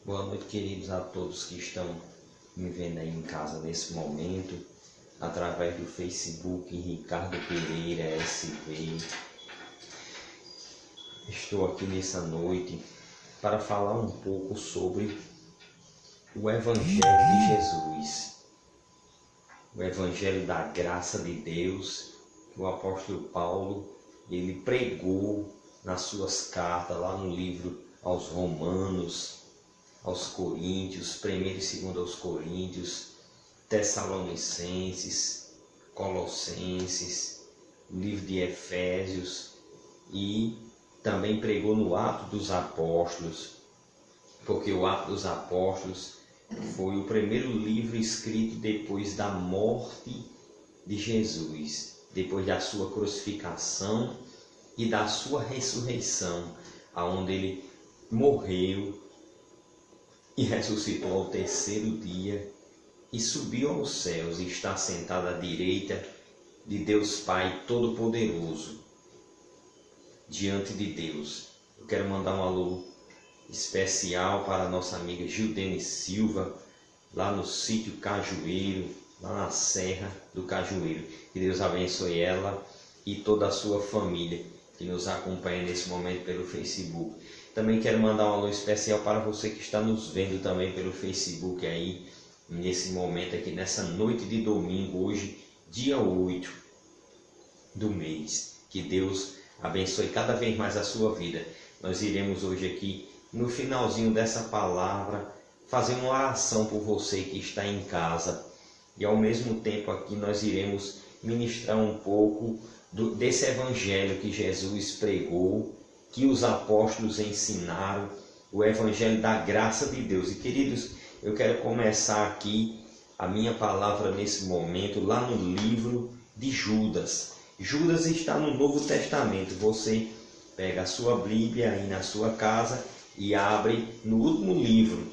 Boa noite, queridos, a todos que estão me vendo aí em casa nesse momento, através do Facebook Ricardo Pereira SV. Estou aqui nessa noite para falar um pouco sobre o Evangelho de Jesus, o Evangelho da graça de Deus, que o apóstolo Paulo ele pregou nas suas cartas, lá no livro aos Romanos, aos Coríntios, 1º e 2º aos Coríntios, Tessalonicenses, Colossenses, o livro de Efésios, e também pregou no Atos dos Apóstolos, porque o Atos dos Apóstolos foi o primeiro livro escrito depois da morte de Jesus, depois da sua crucificação e da sua ressurreição, aonde ele morreu e ressuscitou ao terceiro dia e subiu aos céus e está sentado à direita de Deus Pai Todo-Poderoso, diante de Deus. Eu quero mandar um alô especial para a nossa amiga Gildene Silva, lá no sítio Cajueiro, lá na Serra do Cajueiro. Que Deus abençoe ela e toda a sua família que nos acompanha nesse momento pelo Facebook. Também quero mandar um alô especial para você que está nos vendo também pelo Facebook aí, nesse momento aqui, nessa noite de domingo, hoje, dia 8 do mês. Que Deus abençoe cada vez mais a sua vida. Nós iremos hoje aqui, no finalzinho dessa palavra, fazer uma oração por você que está em casa. E ao mesmo tempo aqui nós iremos ministrar um pouco desse evangelho que Jesus pregou, que os apóstolos ensinaram, o evangelho da graça de Deus. E queridos, eu quero começar aqui a minha palavra nesse momento, lá no livro de Judas. Judas está no Novo Testamento. Você pega a sua Bíblia aí na sua casa e abre no último livro,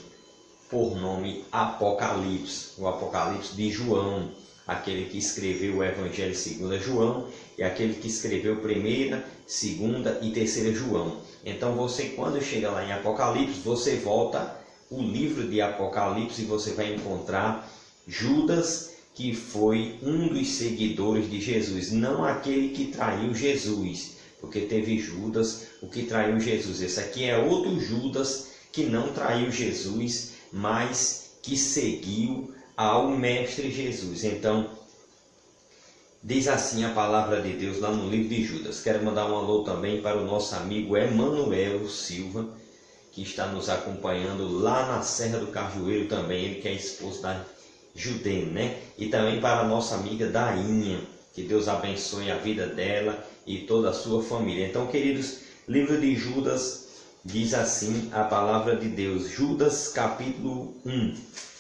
por nome Apocalipse, o Apocalipse de João, aquele que escreveu o Evangelho segundo João e aquele que escreveu 1ª, 2ª e 3ª João. Então você, quando chega lá em Apocalipse, você volta o livro de Apocalipse e você vai encontrar Judas, que foi um dos seguidores de Jesus, não aquele que traiu Jesus, porque teve Judas, o que traiu Jesus. Esse aqui é outro Judas que não traiu Jesus, mas que seguiu ao Mestre Jesus. Então, diz assim a palavra de Deus lá no livro de Judas. Quero mandar um alô também para o nosso amigo Emanuel Silva, que está nos acompanhando lá na Serra do Cajueiro também, ele que é esposo da Judene, né? E também para a nossa amiga Dainha, que Deus abençoe a vida dela e toda a sua família. Então, queridos, livro de Judas diz assim a palavra de Deus. Judas capítulo 1.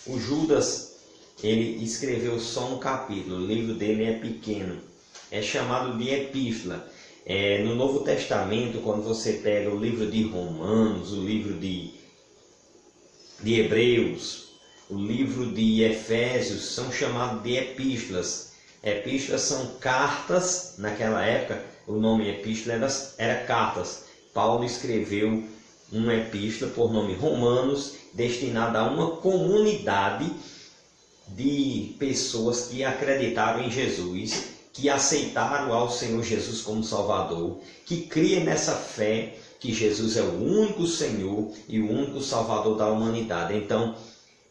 O Judas, ele escreveu só um capítulo, o livro dele é pequeno, é chamado de epístola. No Novo Testamento, quando você pega o livro de Romanos, o livro de Hebreus, o livro de Efésios, são chamados de epístolas. Epístolas são cartas. Naquela época o nome epístola era cartas. Paulo escreveu uma epístola por nome Romanos, destinada a uma comunidade de pessoas que acreditaram em Jesus, que aceitaram ao Senhor Jesus como Salvador, que crê nessa fé que Jesus é o único Senhor e o único Salvador da humanidade. Então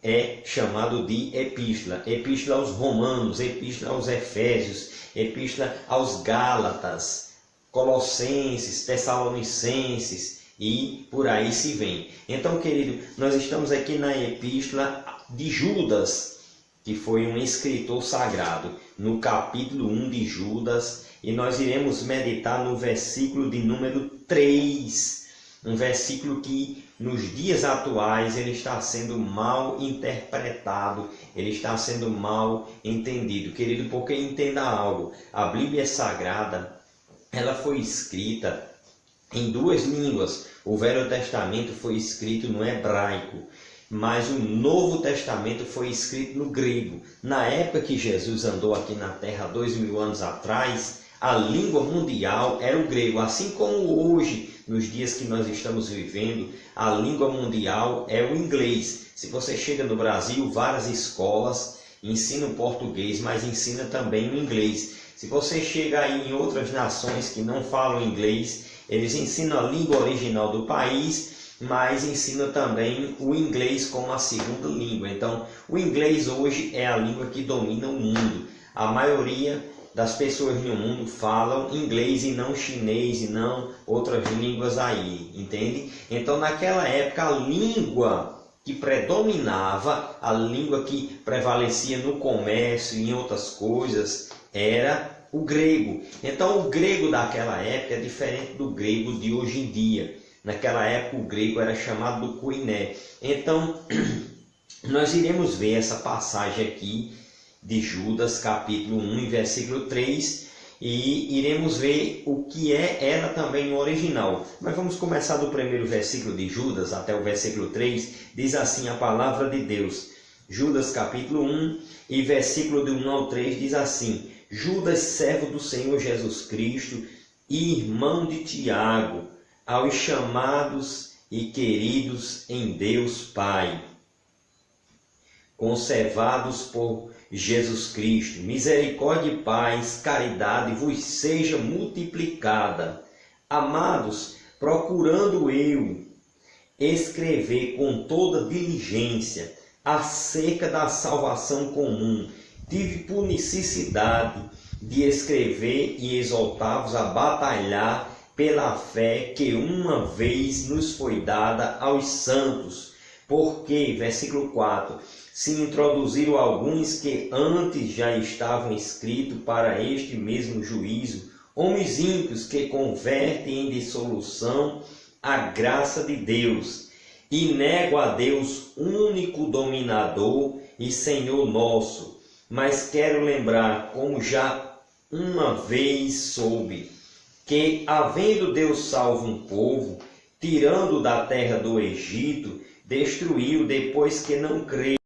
é chamado de epístola. Epístola aos Romanos, epístola aos Efésios, epístola aos Gálatas, Colossenses, Tessalonicenses e por aí se vem. Então, querido, nós estamos aqui na epístola de Judas, que foi um escritor sagrado, no capítulo 1 de Judas, e nós iremos meditar no versículo de número 3, um versículo que nos dias atuais ele está sendo mal interpretado, ele está sendo mal entendido. Querido, porque entenda algo, a Bíblia Sagrada, ela foi escrita em duas línguas. O Velho Testamento foi escrito no hebraico, mas o Novo Testamento foi escrito no grego. Na época que Jesus andou aqui na Terra, 2000 anos atrás, A língua mundial era o grego, assim como hoje, nos dias que nós estamos vivendo, a língua mundial é o inglês. Se você chega no Brasil, várias escolas ensinam português, mas ensinam também o inglês. Se você chega aí em outras nações que não falam inglês, eles ensinam a língua original do país, mas ensinam também o inglês como a segunda língua. Então, o inglês hoje é a língua que domina o mundo. A maioria das pessoas no mundo falam inglês e não chinês e não outras línguas aí, entende? Então, naquela época, a língua que predominava, a língua que prevalecia no comércio e em outras coisas, era o grego. Então, o grego daquela época é diferente do grego de hoje em dia. Naquela época, o grego era chamado do koiné. Então, nós iremos ver essa passagem aqui de Judas, capítulo 1, versículo 3, e iremos ver o que é ela também no original. Mas vamos começar do primeiro versículo de Judas até o versículo 3. Diz assim a palavra de Deus. Judas, capítulo 1, e versículo de 1 ao 3 diz assim: Judas, servo do Senhor Jesus Cristo, e irmão de Tiago, aos chamados e queridos em Deus Pai, conservados por Jesus Cristo, misericórdia e paz, caridade vos seja multiplicada. Amados, procurando eu escrever com toda diligência acerca da salvação comum, tive por necessidade de escrever e exortar-vos a batalhar pela fé que uma vez nos foi dada aos santos. Porque, versículo 4, se introduziram alguns que antes já estavam escritos para este mesmo juízo, homens ímpios que convertem em dissolução a graça de Deus, e negam a Deus, único dominador e Senhor nosso. Mas quero lembrar, como já uma vez soube, que, havendo Deus salvo um povo, tirando da terra do Egito, destruiu depois que não creram,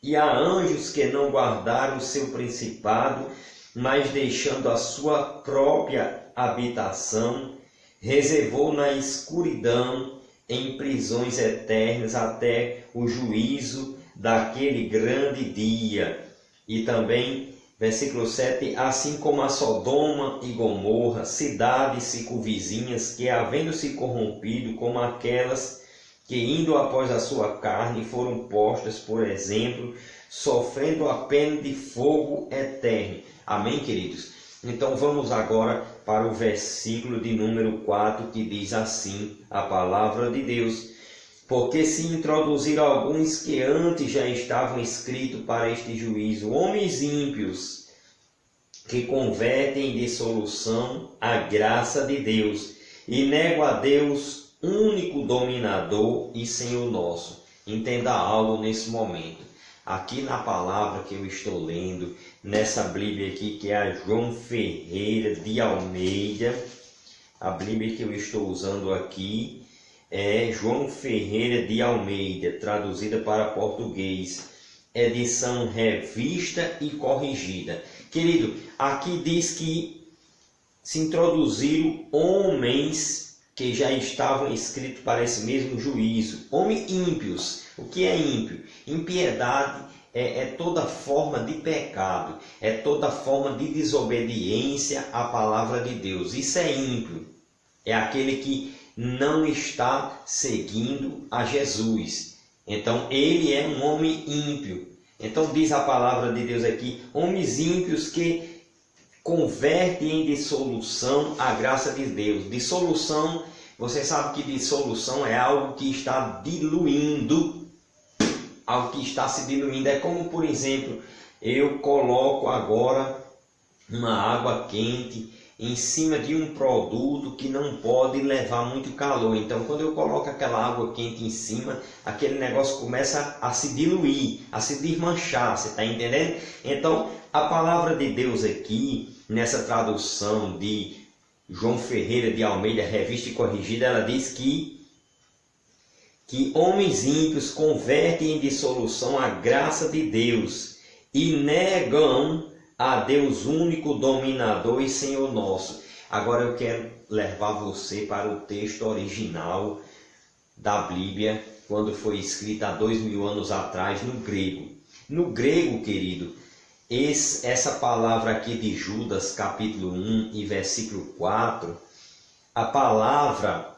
e há anjos que não guardaram o seu principado, mas deixando a sua própria habitação, reservou na escuridão, em prisões eternas, até o juízo daquele grande dia. E também, versículo 7, assim como a Sodoma e Gomorra, cidades circunvizinhas, que havendo se corrompido, como aquelas que indo após a sua carne foram postas, por exemplo, sofrendo a pena de fogo eterno. Amém, queridos? Então vamos agora para o versículo de número 4, que diz assim a palavra de Deus: porque se introduziram alguns que antes já estavam escritos para este juízo, homens ímpios, que convertem em dissolução a graça de Deus, e negam a Deus, único dominador e Senhor nosso. Entenda algo nesse momento. Aqui na palavra que eu estou lendo, nessa Bíblia aqui, que é a João Ferreira de Almeida, a Bíblia que eu estou usando aqui é João Ferreira de Almeida, traduzida para português, edição revista e corrigida. Querido, aqui diz que se introduziram homens que já estavam escritos para esse mesmo juízo. Homens ímpios. O que é ímpio? Impiedade é toda forma de pecado, é toda forma de desobediência à palavra de Deus. Isso é ímpio. É aquele que não está seguindo a Jesus. Então, ele é um homem ímpio. Então, diz a palavra de Deus aqui, homens ímpios que convertem em dissolução a graça de Deus. Dissolução, você sabe que dissolução é algo que está diluindo, algo que está se diluindo. É como, por exemplo, eu coloco agora uma água quente em cima de um produto que não pode levar muito calor. Então, quando eu coloco aquela água quente em cima, aquele negócio começa a se diluir, a se desmanchar, você está entendendo? Então, a palavra de Deus aqui, nessa tradução de João Ferreira de Almeida, revista e corrigida, ela diz que homens ímpios convertem em dissolução a graça de Deus e negam a Deus único, dominador e Senhor nosso. Agora eu quero levar você para o texto original da Bíblia, quando foi escrita há 2000 anos atrás, no grego. No grego, querido, essa palavra aqui de Judas, capítulo 1 e versículo 4, a palavra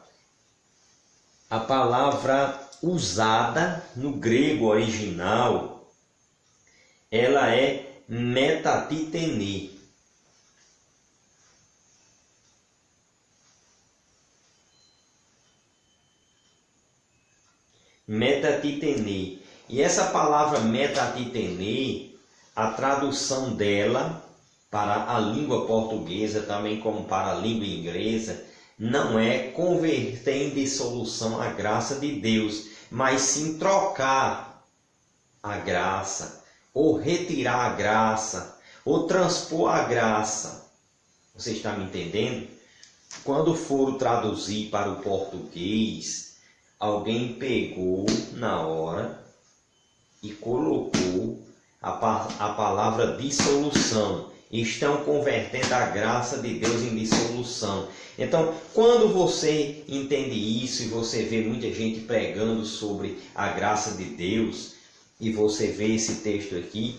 usada no grego original, ela é metatitene. Metatitene. E essa palavra metatitene, a tradução dela para a língua portuguesa, também como para a língua inglesa, não é converter em dissolução a graça de Deus, mas sim trocar a graça, ou retirar a graça, ou transpor a graça. Você está me entendendo? Quando for traduzir para o português, alguém pegou na hora e colocou a palavra dissolução. Estão convertendo a graça de Deus em dissolução. Então, quando você entende isso e você vê muita gente pregando sobre a graça de Deus, e você vê esse texto aqui,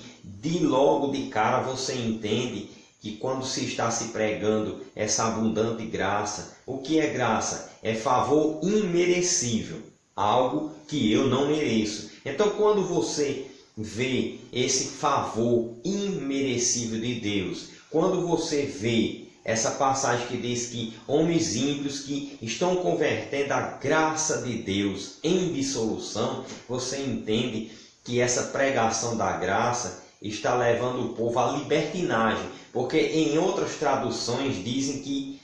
logo de cara você entende que quando se está se pregando essa abundante graça, o que é graça? É favor imerecível, algo que eu não mereço. Então, quando você vê esse favor imerecível de Deus, quando você vê essa passagem que diz que homens ímpios que estão convertendo a graça de Deus em dissolução, você entende que essa pregação da graça está levando o povo à libertinagem, porque em outras traduções dizem que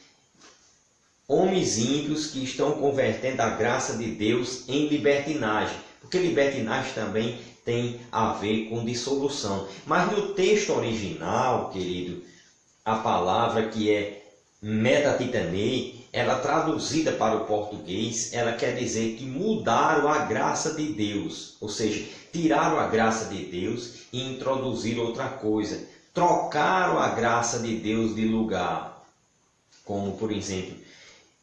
homens ímpios que estão convertendo a graça de Deus em libertinagem, porque libertinagem também tem a ver com dissolução. Mas no texto original, querido, a palavra que é metatitene, ela traduzida para o português, ela quer dizer que mudaram a graça de Deus, ou seja, tiraram a graça de Deus e introduziram outra coisa, trocaram a graça de Deus de lugar. Como, por exemplo,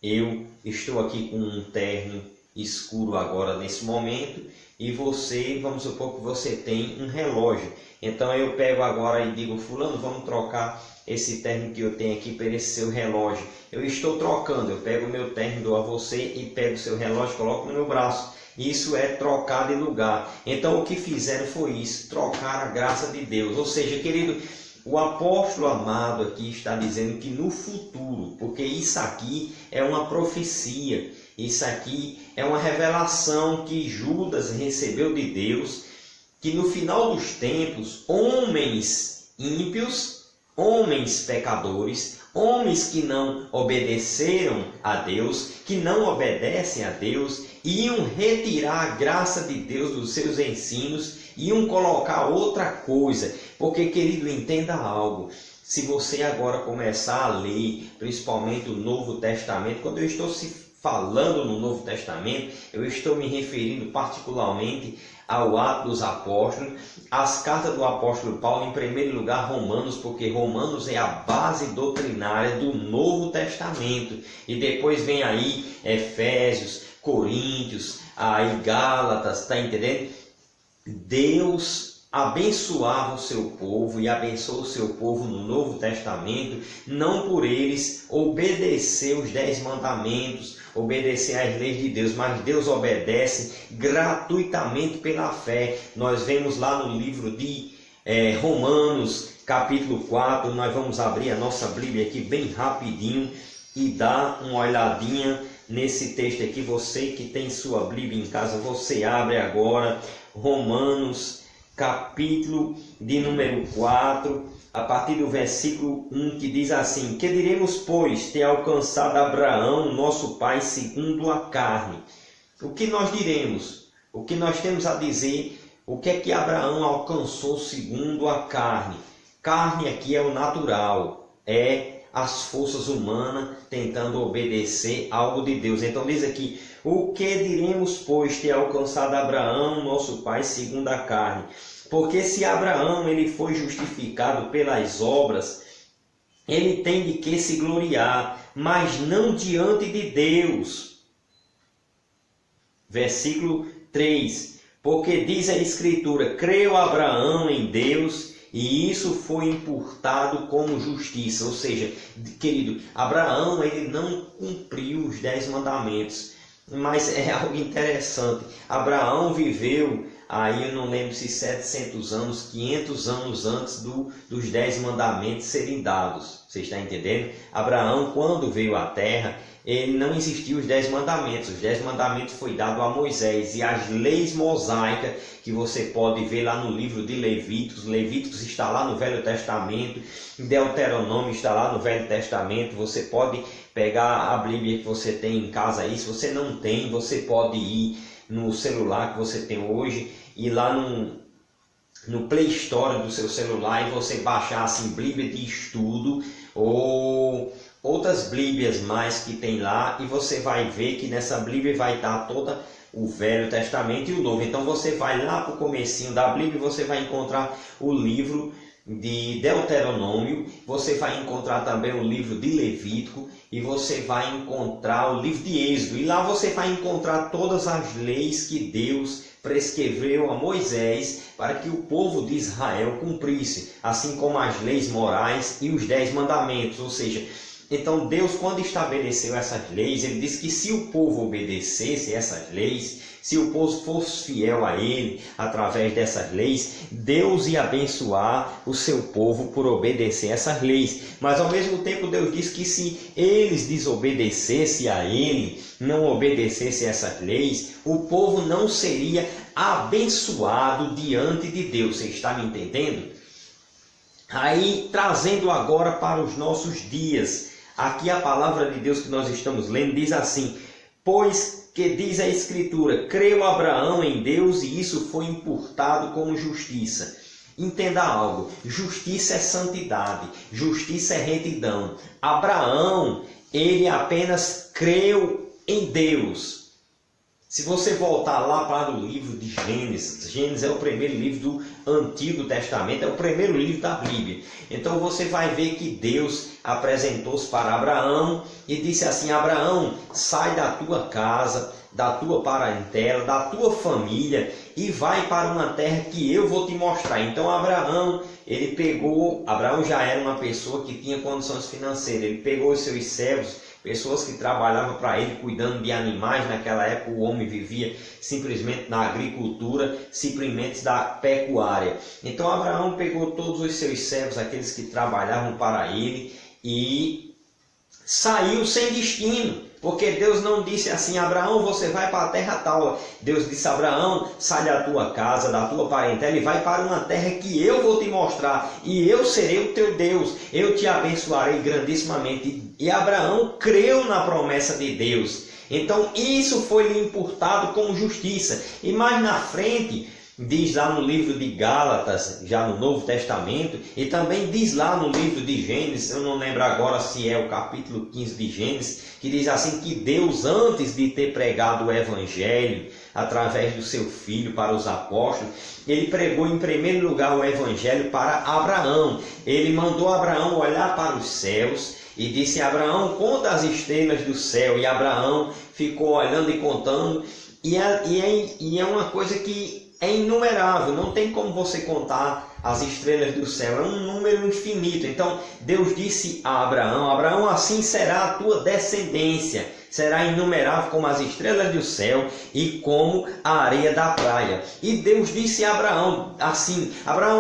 eu estou aqui com um terno escuro agora nesse momento e você, vamos supor que você tem um relógio. Então eu pego agora e digo, fulano, vamos trocar esse terno que eu tenho aqui por esse seu relógio. Eu estou trocando, eu pego o meu terno, dou a você e pego o seu relógio, coloco no meu braço. Isso é trocar de lugar. Então o que fizeram foi isso, trocar a graça de Deus. Ou seja, querido, o apóstolo amado aqui está dizendo que no futuro, porque isso aqui é uma profecia, isso aqui é uma revelação que Judas recebeu de Deus, que no final dos tempos, homens ímpios, homens pecadores, homens que não obedeceram a Deus, que não obedecem a Deus, iam retirar a graça de Deus dos seus ensinos, iam colocar outra coisa. Porque, querido, entenda algo. Se você agora começar a ler, principalmente o Novo Testamento, quando eu estou falando no Novo Testamento, eu estou me referindo particularmente ao Atos dos Apóstolos, as cartas do apóstolo Paulo, em primeiro lugar Romanos, porque Romanos é a base doutrinária do Novo Testamento, e depois vem aí Efésios, Coríntios, aí Gálatas, tá entendendo? Deus abençoava o seu povo e abençoou o seu povo no Novo Testamento, não por eles obedecer os 10 mandamentos, obedecer às leis de Deus, mas Deus obedece gratuitamente pela fé. Nós vemos lá no livro de Romanos, capítulo 4, nós vamos abrir a nossa Bíblia aqui bem rapidinho e dar uma olhadinha nesse texto aqui. Você que tem sua Bíblia em casa, você abre agora Romanos, capítulo de número 4, a partir do versículo 1, que diz assim: que diremos, pois, ter alcançado Abraão, nosso pai, segundo a carne? O que nós diremos? O que nós temos a dizer? O que é que Abraão alcançou segundo a carne? Carne aqui é o natural, é as forças humanas tentando obedecer algo de Deus. Então diz aqui: o que diremos, pois, ter alcançado Abraão, nosso pai, segundo a carne? Porque se Abraão ele foi justificado pelas obras, ele tem de que se gloriar, mas não diante de Deus. Versículo 3. Porque diz a Escritura: creu Abraão em Deus, e isso foi imputado como justiça. Ou seja, querido, Abraão ele não cumpriu os 10 mandamentos. Mas é algo interessante. Abraão viveu, aí eu não lembro se 700 anos, 500 anos antes dos 10 mandamentos serem dados. Você está entendendo? Abraão, quando veio à terra, ele não existiam os 10 mandamentos. Os 10 mandamentos foi dado a Moisés. E as leis mosaicas, que você pode ver lá no livro de Levíticos. Levíticos está lá no Velho Testamento. Deuteronômio está lá no Velho Testamento. Você pode pegar a Bíblia que você tem em casa aí. Se você não tem, você pode ir no celular que você tem hoje. Ir lá no Play Store do seu celular e você baixar assim, Bíblia de estudo ou outras Bíblias mais que tem lá, e você vai ver que nessa Bíblia vai estar toda o Velho Testamento e o Novo. Então você vai lá para o comecinho da Bíblia e você vai encontrar o livro de Deuteronômio, você vai encontrar também o livro de Levítico e você vai encontrar o livro de Êxodo. E lá você vai encontrar todas as leis que Deus prescreveu a Moisés para que o povo de Israel cumprisse, assim como as leis morais e os 10 mandamentos. Ou seja, então Deus, quando estabeleceu essas leis, ele disse que se o povo obedecesse essas leis, se o povo fosse fiel a ele através dessas leis, Deus ia abençoar o seu povo por obedecer essas leis. Mas ao mesmo tempo Deus disse que se eles desobedecessem a ele, não obedecessem essas leis, o povo não seria abençoado diante de Deus. Você está me entendendo? Aí, trazendo agora para os nossos dias, aqui a palavra de Deus que nós estamos lendo diz assim: pois que diz a Escritura, creu Abraão em Deus e isso foi imputado como justiça. Entenda algo, justiça é santidade, justiça é retidão. Abraão, ele apenas creu em Deus. Se você voltar lá para o livro de Gênesis, Gênesis é o primeiro livro do Antigo Testamento, é o primeiro livro da Bíblia. Então você vai ver que Deus apresentou-se para Abraão e disse assim: Abraão, sai da tua casa, da tua parentela, da tua família e vai para uma terra que eu vou te mostrar. Então Abraão já era uma pessoa que tinha condições financeiras. Ele pegou os seus servos, pessoas que trabalhavam para ele cuidando de animais. Naquela época o homem vivia simplesmente na agricultura, simplesmente da pecuária. Então Abraão pegou todos os seus servos, aqueles que trabalhavam para ele, e saiu sem destino. Porque Deus não disse assim: Abraão, você vai para a terra tal. Deus disse: Abraão, sai da tua casa, da tua parentela e vai para uma terra que eu vou te mostrar. E eu serei o teu Deus. Eu te abençoarei grandissimamente. E Abraão creu na promessa de Deus. Então isso foi lhe imputado como justiça. E mais na frente, diz lá no livro de Gálatas, já no Novo Testamento, e também diz lá no livro de Gênesis, eu não lembro agora se é o capítulo 15 de Gênesis, que diz assim que Deus, antes de ter pregado o Evangelho através do seu Filho para os apóstolos, ele pregou em primeiro lugar o Evangelho para Abraão. Ele mandou Abraão olhar para os céus e disse: Abraão, conta as estrelas do céu. E Abraão ficou olhando e contando, e é uma coisa que é inumerável, não tem como você contar as estrelas do céu, é um número infinito. Então Deus disse a Abraão: Abraão, assim será a tua descendência, será inumerável como as estrelas do céu e como a areia da praia. E Deus disse a Abraão,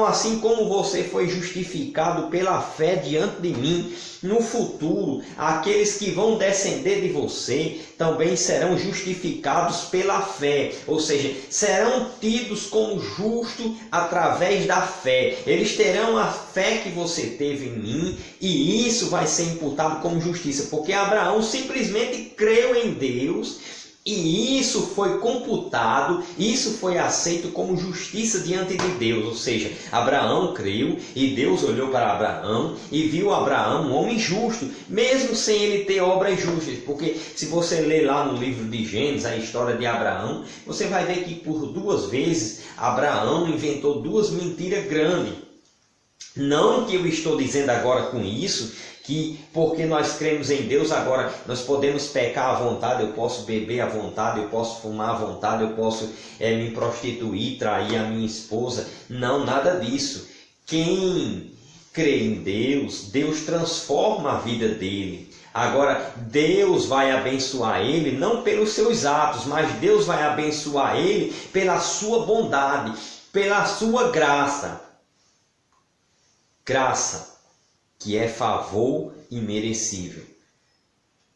assim como você foi justificado pela fé diante de mim, no futuro, aqueles que vão descender de você também serão justificados pela fé, ou seja, serão tidos como justos através da fé. Eles terão a fé que você teve em mim e isso vai ser imputado como justiça, porque Abraão simplesmente creu em Deus E isso foi computado, isso foi aceito como justiça diante de Deus. Ou seja, Abraão creu e Deus olhou para Abraão e viu Abraão um homem justo, mesmo sem ele ter obras justas. Porque se você ler lá no livro de Gênesis a história de Abraão, você vai ver que por 2 vezes Abraão inventou 2 mentiras grandes. Não que eu estou dizendo agora com isso que porque nós cremos em Deus, agora nós podemos pecar à vontade, eu posso beber à vontade, eu posso fumar à vontade, eu posso me prostituir, trair a minha esposa. Não, nada disso. Quem crê em Deus, Deus transforma a vida dele. Agora, Deus vai abençoar ele não pelos seus atos, mas Deus vai abençoar ele pela sua bondade, pela sua graça. Graça, que é favor imerecível.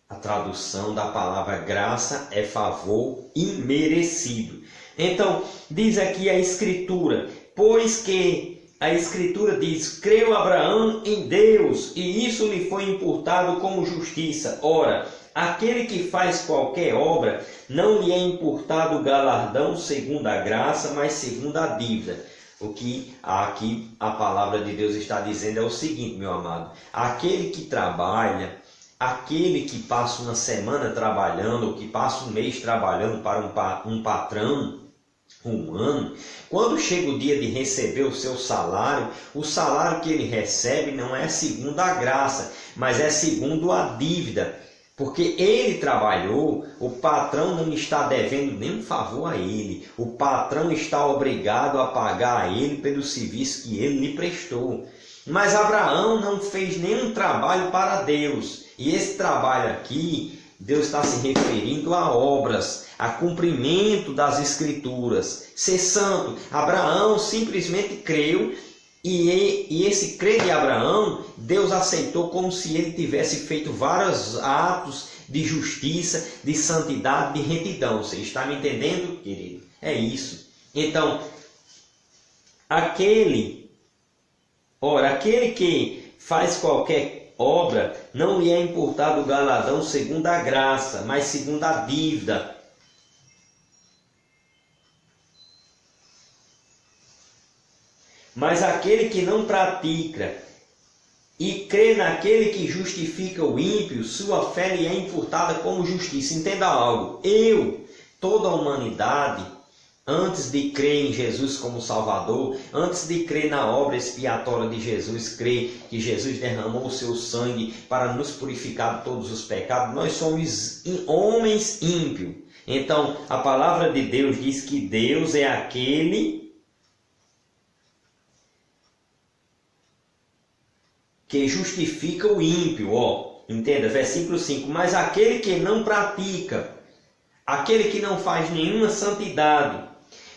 A tradução da palavra graça é favor imerecido. Então, diz aqui a Escritura, pois que a Escritura diz, creu Abraão em Deus, e isso lhe foi imputado como justiça. Ora, aquele que faz qualquer obra, não lhe é imputado galardão segundo a graça, mas segundo a dívida. O que aqui a palavra de Deus está dizendo é o seguinte, meu amado. Aquele que trabalha, aquele que passa uma semana trabalhando, ou que passa um mês trabalhando para um patrão, um ano, quando chega o dia de receber o seu salário, o salário que ele recebe não é segundo a graça, mas é segundo a dívida. Porque ele trabalhou, o patrão não está devendo nenhum favor a ele. O patrão está obrigado a pagar a ele pelo serviço que ele lhe prestou. Mas Abraão não fez nenhum trabalho para Deus. E esse trabalho aqui, Deus está se referindo a obras, a cumprimento das Escrituras. Ser santo. Abraão simplesmente creu. E esse crer de Abraão, Deus aceitou como se ele tivesse feito vários atos de justiça, de santidade, de retidão. Você está me entendendo, querido? É isso. Então, aquele que faz qualquer obra, não lhe é imputado o galardão segundo a graça, mas segundo a dívida. Mas aquele que não pratica e crê naquele que justifica o ímpio, sua fé lhe é imputada como justiça. Entenda algo, toda a humanidade, antes de crer em Jesus como Salvador, antes de crer na obra expiatória de Jesus, crer que Jesus derramou o seu sangue para nos purificar de todos os pecados, nós somos homens ímpios. Então, a palavra de Deus diz que Deus é aquele que justifica o ímpio, entenda, versículo 5, mas aquele que não pratica, aquele que não faz nenhuma santidade,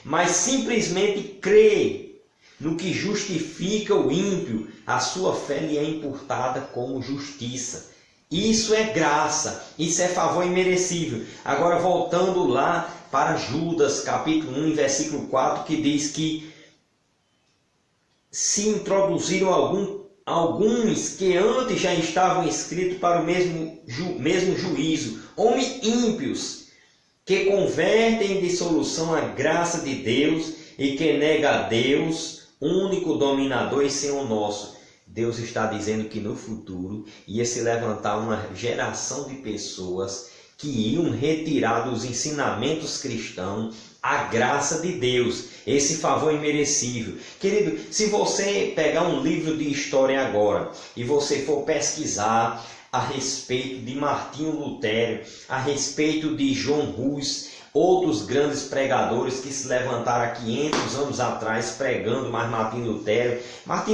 mas simplesmente crê no que justifica o ímpio, a sua fé lhe é imputada como justiça. Isso é graça, isso é favor imerecível. Agora voltando lá para Judas, capítulo 1, versículo 4, que diz que se introduziram alguns que antes já estavam escritos para o mesmo juízo, homens ímpios, que convertem em dissolução a graça de Deus e que nega a Deus, único dominador e Senhor nosso. Deus está dizendo que no futuro ia se levantar uma geração de pessoas que iam retirar dos ensinamentos cristãos a graça de Deus, esse favor imerecível. Querido, se você pegar um livro de história agora e você for pesquisar a respeito de Martinho Lutero, a respeito de John Hus, outros grandes pregadores que se levantaram há 500 anos atrás pregando, mas Martinho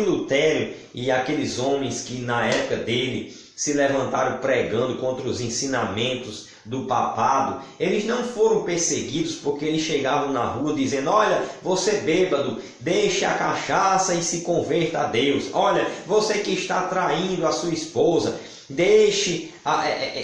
Lutero e aqueles homens que na época dele se levantaram pregando contra os ensinamentos do papado, eles não foram perseguidos porque eles chegavam na rua dizendo: olha, você bêbado, deixe a cachaça e se converta a Deus. Olha, você que está traindo a sua esposa, deixe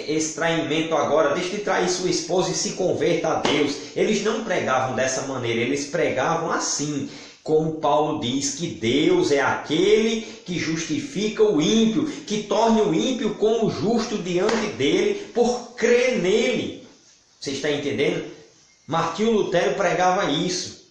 esse traimento agora, deixe de trair sua esposa e se converta a Deus. Eles não pregavam dessa maneira, eles pregavam assim, como Paulo diz, que Deus é aquele que justifica o ímpio, que torne o ímpio como justo diante dele por crer nele. Você está entendendo? Martinho Lutero pregava isso.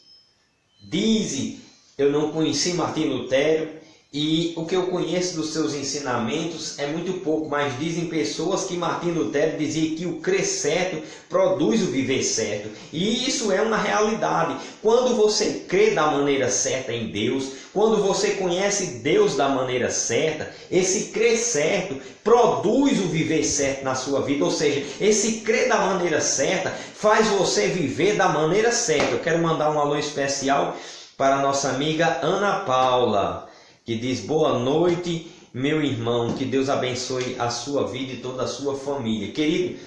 Eu não conheci Martinho Lutero, e o que eu conheço dos seus ensinamentos é muito pouco, mas dizem pessoas que Martinho Lutero dizia que o crer certo produz o viver certo. E isso é uma realidade. Quando você crê da maneira certa em Deus, quando você conhece Deus da maneira certa, esse crer certo produz o viver certo na sua vida. Ou seja, esse crer da maneira certa faz você viver da maneira certa. Eu quero mandar um alô especial para a nossa amiga Ana Paula, que diz: boa noite, meu irmão, que Deus abençoe a sua vida e toda a sua família. Querido,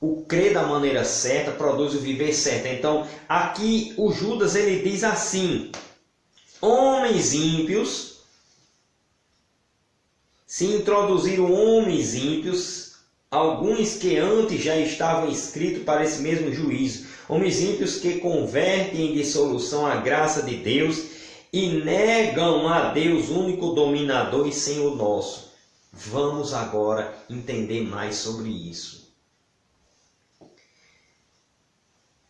o crer da maneira certa produz o viver certo. Então, aqui o Judas ele diz assim: homens ímpios, se introduziram homens ímpios, alguns que antes já estavam inscritos para esse mesmo juízo. Homens ímpios que convertem em dissolução a graça de Deus e negam a Deus, único dominador e Senhor nosso. Vamos agora entender mais sobre isso.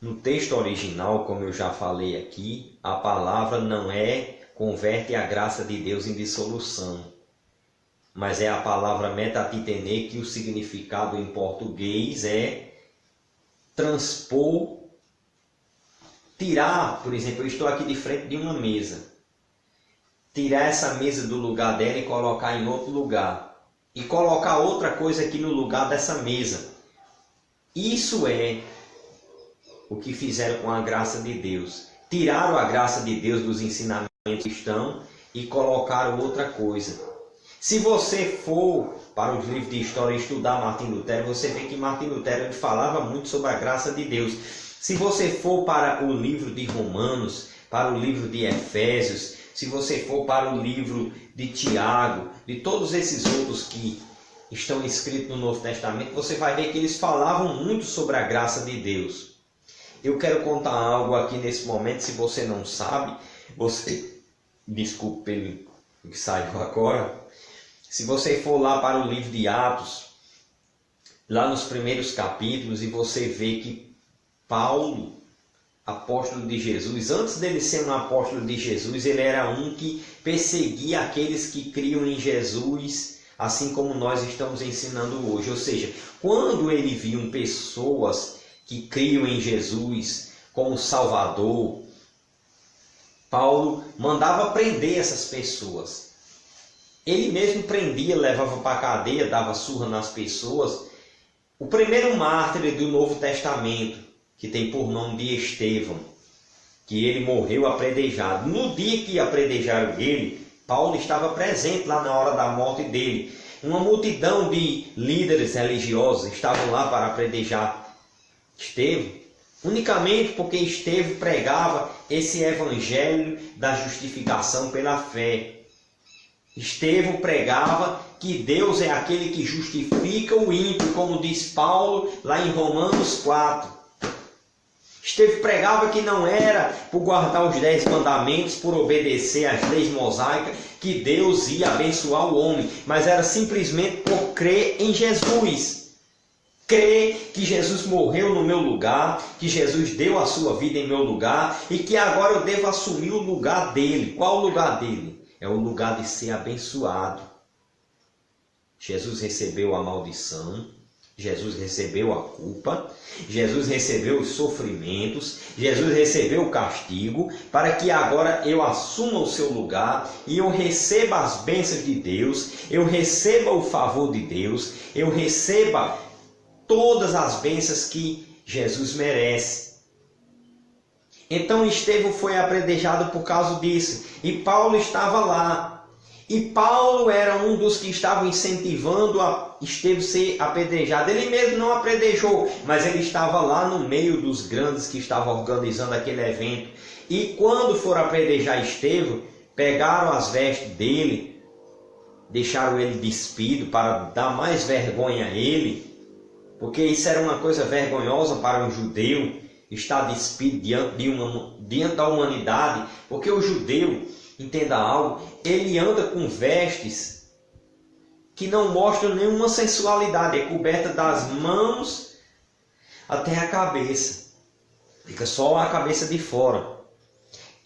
No texto original, como eu já falei aqui, a palavra não é converte a graça de Deus em dissolução, mas é a palavra metatitene, que o significado em português é transpor, tirar. Por exemplo, eu estou aqui de frente de uma mesa. Tirar essa mesa do lugar dela e colocar em outro lugar. E colocar outra coisa aqui no lugar dessa mesa. Isso é o que fizeram com a graça de Deus. Tiraram a graça de Deus dos ensinamentos cristãos e colocaram outra coisa. Se você for para os livros de história estudar Martinho Lutero, você vê que Martinho Lutero ele falava muito sobre a graça de Deus. Se você for para o livro de Romanos, para o livro de Efésios, se você for para o livro de Tiago, de todos esses outros que estão escritos no Novo Testamento, você vai ver que eles falavam muito sobre a graça de Deus. Eu quero contar algo aqui nesse momento, se você não sabe, desculpe pelo que saiu agora, se você for lá para o livro de Atos, lá nos primeiros capítulos, e você vê que Paulo, apóstolo de Jesus, antes dele ser um apóstolo de Jesus, ele era um que perseguia aqueles que criam em Jesus, assim como nós estamos ensinando hoje. Ou seja, quando ele viu pessoas que criam em Jesus como Salvador, Paulo mandava prender essas pessoas. Ele mesmo prendia, levava para a cadeia, dava surra nas pessoas. O primeiro mártir do Novo Testamento, que tem por nome de Estevão, que ele morreu apredejado. No dia que apredrejaram ele, Paulo estava presente lá na hora da morte dele. Uma multidão de líderes religiosos estavam lá para apredrejar Estevão, unicamente porque Estevão pregava esse evangelho da justificação pela fé. Estevão pregava que Deus é aquele que justifica o ímpio, como diz Paulo lá em Romanos 4. Estevão pregava que não era por guardar os 10 mandamentos, por obedecer às leis mosaicas, que Deus ia abençoar o homem, mas era simplesmente por crer em Jesus. Crer que Jesus morreu no meu lugar, que Jesus deu a sua vida em meu lugar e que agora eu devo assumir o lugar dele. Qual o lugar dele? É o lugar de ser abençoado. Jesus recebeu a maldição, Jesus recebeu a culpa, Jesus recebeu os sofrimentos, Jesus recebeu o castigo, para que agora eu assuma o seu lugar e eu receba as bênçãos de Deus, eu receba o favor de Deus, eu receba todas as bênçãos que Jesus merece. Então Estevão foi apredejado por causa disso, e Paulo estava lá. E Paulo era um dos que estavam incentivando a Estevão ser apedrejado. Ele mesmo não apedrejou, mas ele estava lá no meio dos grandes que estavam organizando aquele evento. E quando foram apedrejar Estevão, pegaram as vestes dele, deixaram ele despido para dar mais vergonha a ele, porque isso era uma coisa vergonhosa para um judeu, estar despido diante da humanidade, porque o judeu, entenda algo, ele anda com vestes que não mostram nenhuma sensualidade, é coberta das mãos até a cabeça. Fica só a cabeça de fora.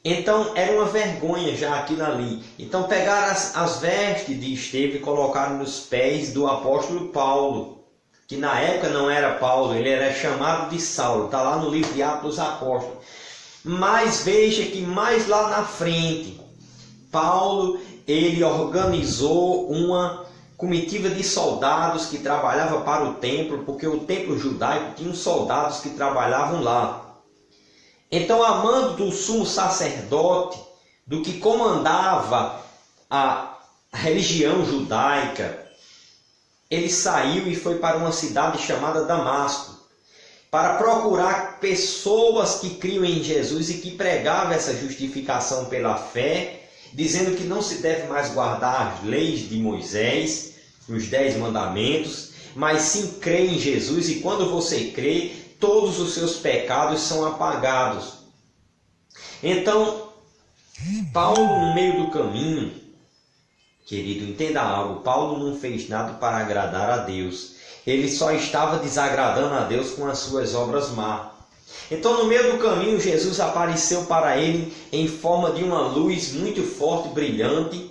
Então era uma vergonha já aquilo ali. Então pegaram as vestes de Estevão e colocaram nos pés do apóstolo Paulo, que na época não era Paulo, ele era chamado de Saulo. Está lá no livro de Atos dos Apóstolos. Mas veja que mais lá na frente, Paulo ele organizou uma comitiva de soldados que trabalhava para o templo, porque o templo judaico tinha soldados que trabalhavam lá. Então, a mando do sumo sacerdote, do que comandava a religião judaica, ele saiu e foi para uma cidade chamada Damasco, para procurar pessoas que criam em Jesus e que pregavam essa justificação pela fé, dizendo que não se deve mais guardar as leis de Moisés, os 10 mandamentos, mas sim crer em Jesus, e quando você crê, todos os seus pecados são apagados. Então, Paulo, no meio do caminho, querido, entenda algo, Paulo não fez nada para agradar a Deus. Ele só estava desagradando a Deus com as suas obras más. Então, no meio do caminho, Jesus apareceu para ele em forma de uma luz muito forte, brilhante.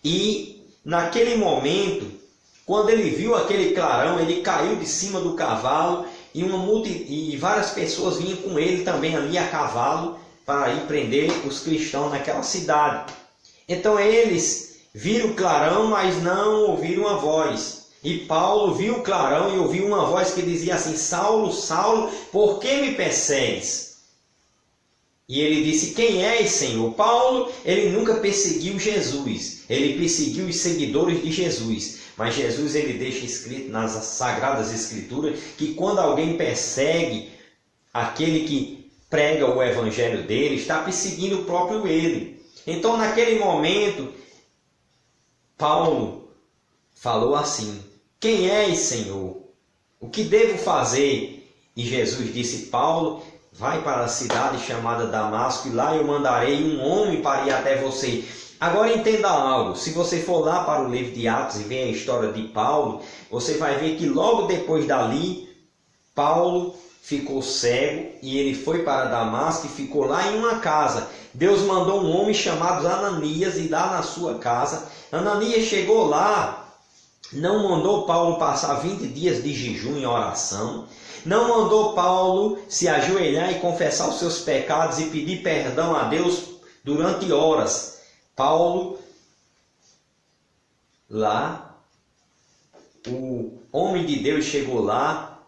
E, naquele momento, quando ele viu aquele clarão, ele caiu de cima do cavalo e várias pessoas vinham com ele também ali a cavalo para ir prender os cristãos naquela cidade. Então eles viram o clarão, mas não ouviram a voz. E Paulo viu o clarão e ouviu uma voz que dizia assim: Saulo, Saulo, por que me persegues? E ele disse: quem és, Senhor? Paulo, ele nunca perseguiu Jesus, ele perseguiu os seguidores de Jesus. Mas Jesus ele deixa escrito nas Sagradas Escrituras que quando alguém persegue aquele que prega o evangelho dele, está perseguindo o próprio ele. Então, naquele momento, Paulo falou assim: quem és, Senhor? O que devo fazer? E Jesus disse: Paulo, vai para a cidade chamada Damasco e lá eu mandarei um homem para ir até você. Agora entenda algo, se você for lá para o livro de Atos e ver a história de Paulo, você vai ver que logo depois dali, Paulo ficou cego e ele foi para Damasco e ficou lá em uma casa. Deus mandou um homem chamado Ananias ir lá na sua casa. Ananias chegou lá, não mandou Paulo passar 20 dias de jejum e oração, não mandou Paulo se ajoelhar e confessar os seus pecados e pedir perdão a Deus durante horas. Paulo, lá, o homem de Deus chegou lá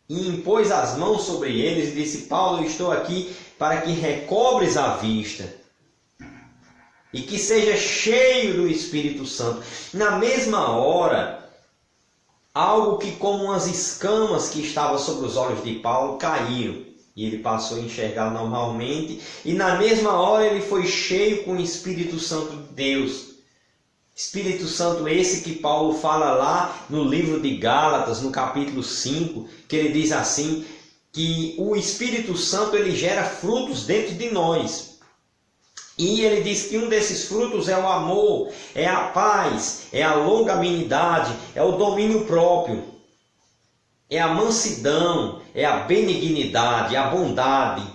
e impôs as mãos sobre eles e disse: Paulo, eu estou aqui para que recobres a vista e que seja cheio do Espírito Santo. Na mesma hora, algo que como umas escamas que estavam sobre os olhos de Paulo caíram. E ele passou a enxergar normalmente. E na mesma hora ele foi cheio com o Espírito Santo de Deus. Espírito Santo esse que Paulo fala lá no livro de Gálatas, no capítulo 5, que ele diz assim, que o Espírito Santo ele gera frutos dentro de nós. E ele diz que um desses frutos é o amor, é a paz, é a longanimidade, é o domínio próprio. É a mansidão, é a benignidade, a bondade,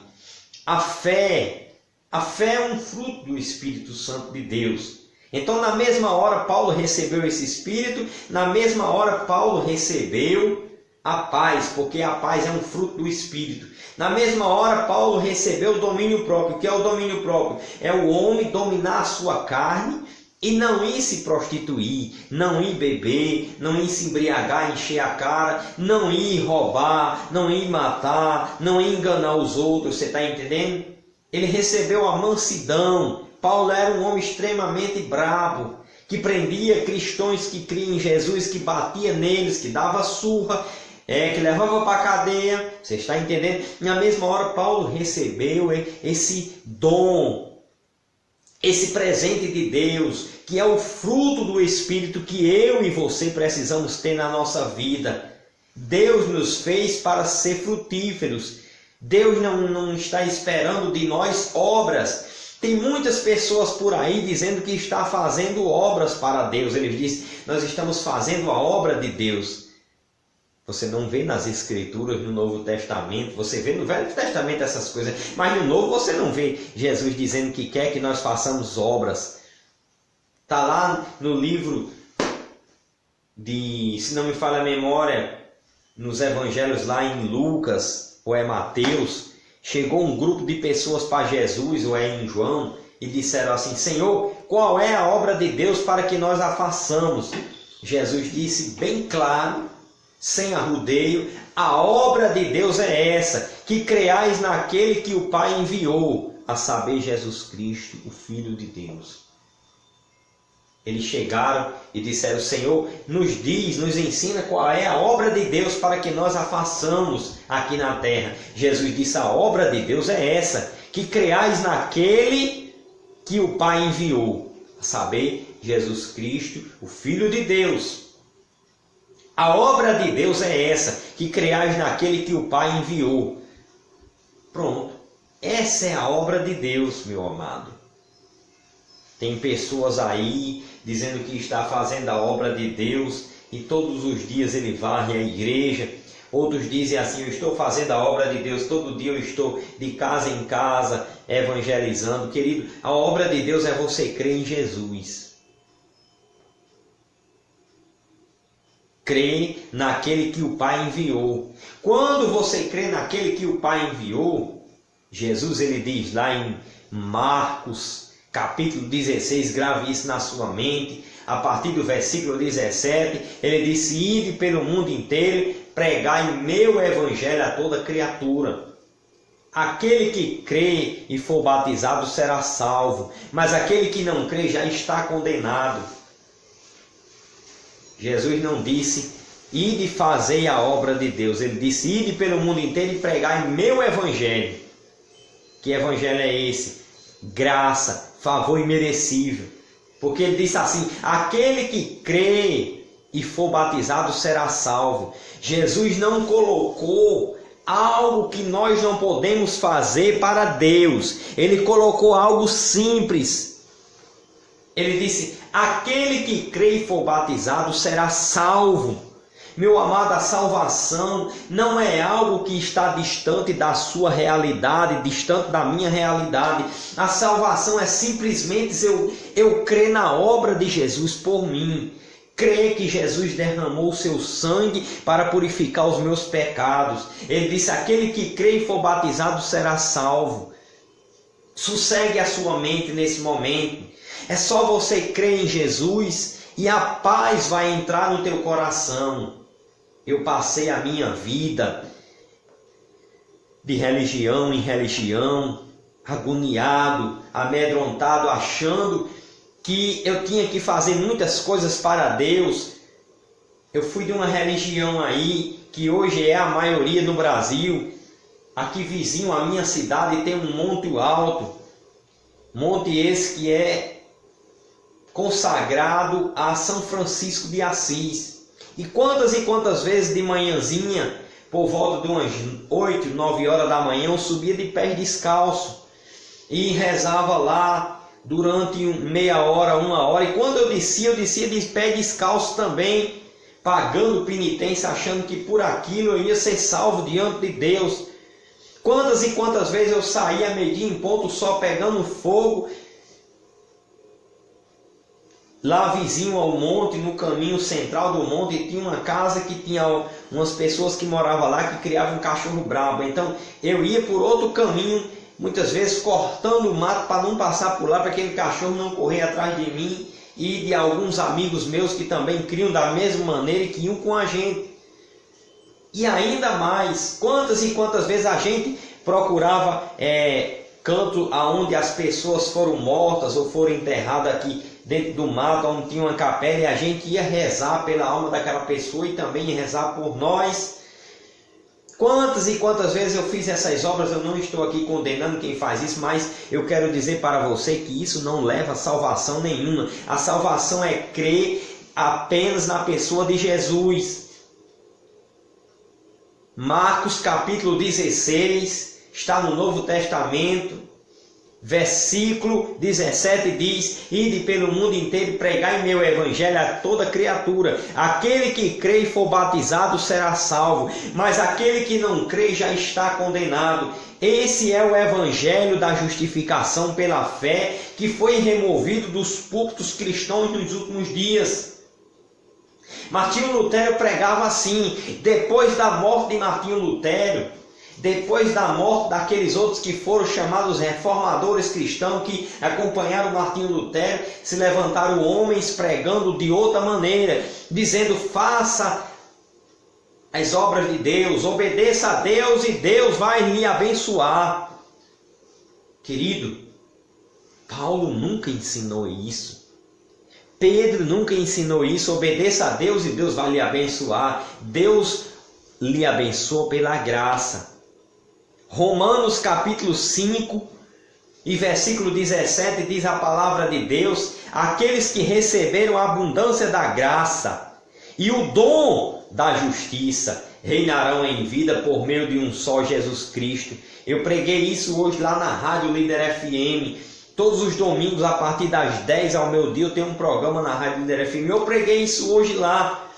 a fé. A fé é um fruto do Espírito Santo de Deus. Então, na mesma hora, Paulo recebeu esse Espírito, na mesma hora, Paulo recebeu a paz, porque a paz é um fruto do Espírito. Na mesma hora, Paulo recebeu o domínio próprio. O que é o domínio próprio? É o homem dominar a sua carne e não ir se prostituir, não ir beber, não ir se embriagar, encher a cara, não ir roubar, não ir matar, não ir enganar os outros, você está entendendo? Ele recebeu a mansidão. Paulo era um homem extremamente bravo, que prendia cristãos que criam em Jesus, que batia neles, que dava surra, que levava para a cadeia, você está entendendo? Na mesma hora Paulo recebeu esse dom, esse presente de Deus, que é o fruto do Espírito que eu e você precisamos ter na nossa vida. Deus nos fez para ser frutíferos. Deus não está esperando de nós obras. Tem muitas pessoas por aí dizendo que está fazendo obras para Deus. Eles dizem, nós estamos fazendo a obra de Deus. Você não vê nas Escrituras, no Novo Testamento. Você vê no Velho Testamento essas coisas, mas no Novo você não vê Jesus dizendo que quer que nós façamos obras. Está lá no livro de, se não me falha a memória, nos Evangelhos lá em Lucas ou é Mateus, chegou um grupo de pessoas para Jesus ou é em João e disseram assim: Senhor, qual é a obra de Deus para que nós a façamos? Jesus disse bem claro, sem arrudeio: a obra de Deus é essa, que creais naquele que o Pai enviou, a saber, Jesus Cristo, o Filho de Deus. Eles chegaram e disseram: Senhor, nos diz, nos ensina qual é a obra de Deus para que nós a façamos aqui na terra. Jesus disse: a obra de Deus é essa, que creais naquele que o Pai enviou, a saber, Jesus Cristo, o Filho de Deus. A obra de Deus é essa, que creais naquele que o Pai enviou. Pronto. Essa é a obra de Deus, meu amado. Tem pessoas aí dizendo que está fazendo a obra de Deus e todos os dias ele varre a igreja. Outros dizem assim: eu estou fazendo a obra de Deus, todo dia eu estou de casa em casa evangelizando. Querido, a obra de Deus é você crer em Jesus. Crer naquele que o Pai enviou. Quando você crê naquele que o Pai enviou, Jesus ele diz lá em Marcos capítulo 16, grave isso na sua mente, a partir do versículo 17, ele disse: ide pelo mundo inteiro, pregai meu evangelho a toda criatura. Aquele que crê e for batizado será salvo, mas aquele que não crê já está condenado. Jesus não disse: ide fazei a obra de Deus. Ele disse: ide pelo mundo inteiro e pregai meu evangelho. Que evangelho é esse? Graça, favor imerecível. Porque ele disse assim: aquele que crê e for batizado será salvo. Jesus não colocou algo que nós não podemos fazer para Deus. Ele colocou algo simples. Ele disse: aquele que crê e for batizado será salvo. Meu amado, a salvação não é algo que está distante da sua realidade, distante da minha realidade. A salvação é simplesmente eu crer na obra de Jesus por mim. Crer que Jesus derramou o seu sangue para purificar os meus pecados. Ele disse: aquele que crê e for batizado será salvo. Sossegue a sua mente nesse momento. É só você crer em Jesus e a paz vai entrar no teu coração. Eu passei a minha vida de religião em religião, agoniado, amedrontado, achando que eu tinha que fazer muitas coisas para Deus. Eu fui de uma religião aí, que hoje é a maioria no Brasil. Aqui vizinho à minha cidade tem um monte alto. Monte esse que é consagrado a São Francisco de Assis. E quantas vezes de manhãzinha, por volta de umas 8, 9 horas da manhã, eu subia de pés descalço e rezava lá durante meia hora, 1 hora. E quando eu descia de pé descalço também, pagando penitência, achando que por aquilo eu ia ser salvo diante de Deus. Quantas e quantas vezes eu saía meio-dia em ponto só pegando fogo, lá vizinho ao monte, no caminho central do monte, tinha uma casa que tinha umas pessoas que moravam lá que criavam um cachorro brabo. Então eu ia por outro caminho, muitas vezes cortando o mato para não passar por lá, para aquele cachorro não correr atrás de mim, e de alguns amigos meus que também criam da mesma maneira e que iam com a gente. E ainda mais, quantas e quantas vezes a gente procurava canto aonde as pessoas foram mortas ou foram enterradas aqui dentro do mato, onde tinha uma capela, e a gente ia rezar pela alma daquela pessoa e também ia rezar por nós. Quantas e quantas vezes eu fiz essas obras. Eu não estou aqui condenando quem faz isso, mas eu quero dizer para você que isso não leva a salvação nenhuma. A salvação é crer apenas na pessoa de Jesus. Marcos capítulo 16, está no Novo Testamento. versículo 17 diz: ide pelo mundo inteiro e pregai meu evangelho a toda criatura. Aquele que crê e for batizado será salvo, mas aquele que não crê já está condenado. Esse é o evangelho da justificação pela fé, que foi removido dos púlpitos cristãos nos últimos dias. Martinho Lutero pregava assim: depois da morte de Martinho Lutero, depois da morte daqueles outros que foram chamados reformadores cristãos que acompanharam Martinho Lutero, se levantaram homens pregando de outra maneira, dizendo: faça as obras de Deus, obedeça a Deus e Deus vai lhe abençoar. Querido, Paulo nunca ensinou isso. Pedro nunca ensinou isso. Obedeça a Deus e Deus vai lhe abençoar. Deus lhe abençoa pela graça. Romanos capítulo 5 e versículo 17 diz a palavra de Deus: aqueles que receberam a abundância da graça e o dom da justiça reinarão em vida por meio de um só Jesus Cristo. Eu preguei isso hoje lá na Rádio Líder FM. Todos os domingos, a partir das 10 ao meio-dia, eu tenho um programa na Rádio Líder FM. Eu preguei isso hoje lá.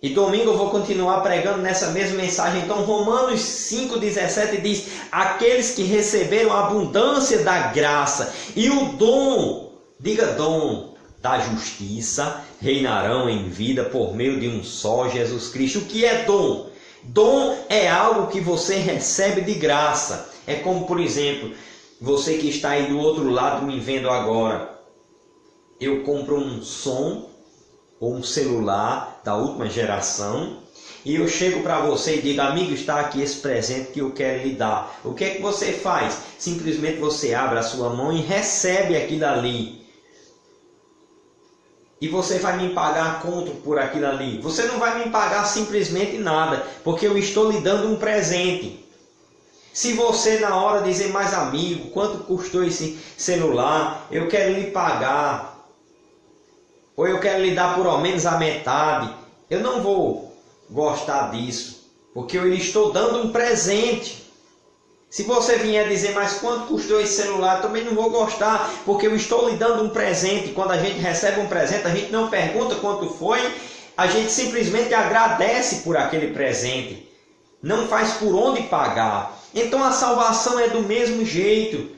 E domingo eu vou continuar pregando nessa mesma mensagem. Então, Romanos 5,17 diz: aqueles que receberam a abundância da graça e o dom, diga dom, da justiça, reinarão em vida por meio de um só Jesus Cristo. O que é dom? Dom é algo que você recebe de graça. É como, por exemplo, você que está aí do outro lado me vendo agora. Eu compro um som ou um celular da última geração e eu chego para você e digo: amigo, está aqui esse presente que eu quero lhe dar. O que é que você faz? Simplesmente você abre a sua mão e recebe aquilo ali. E você vai me pagar quanto por aquilo ali? Você não vai me pagar simplesmente nada, porque eu estou lhe dando um presente. Se você na hora dizer: mas amigo, quanto custou esse celular? Eu quero lhe pagar. Ou eu quero lhe dar por ao menos a metade. Eu não vou gostar disso, porque eu lhe estou dando um presente. Se você vier dizer: mas quanto custou esse celular? Eu também não vou gostar, porque eu estou lhe dando um presente. Quando a gente recebe um presente, a gente não pergunta quanto foi, a gente simplesmente agradece por aquele presente. Não faz por onde pagar. Então a salvação é do mesmo jeito.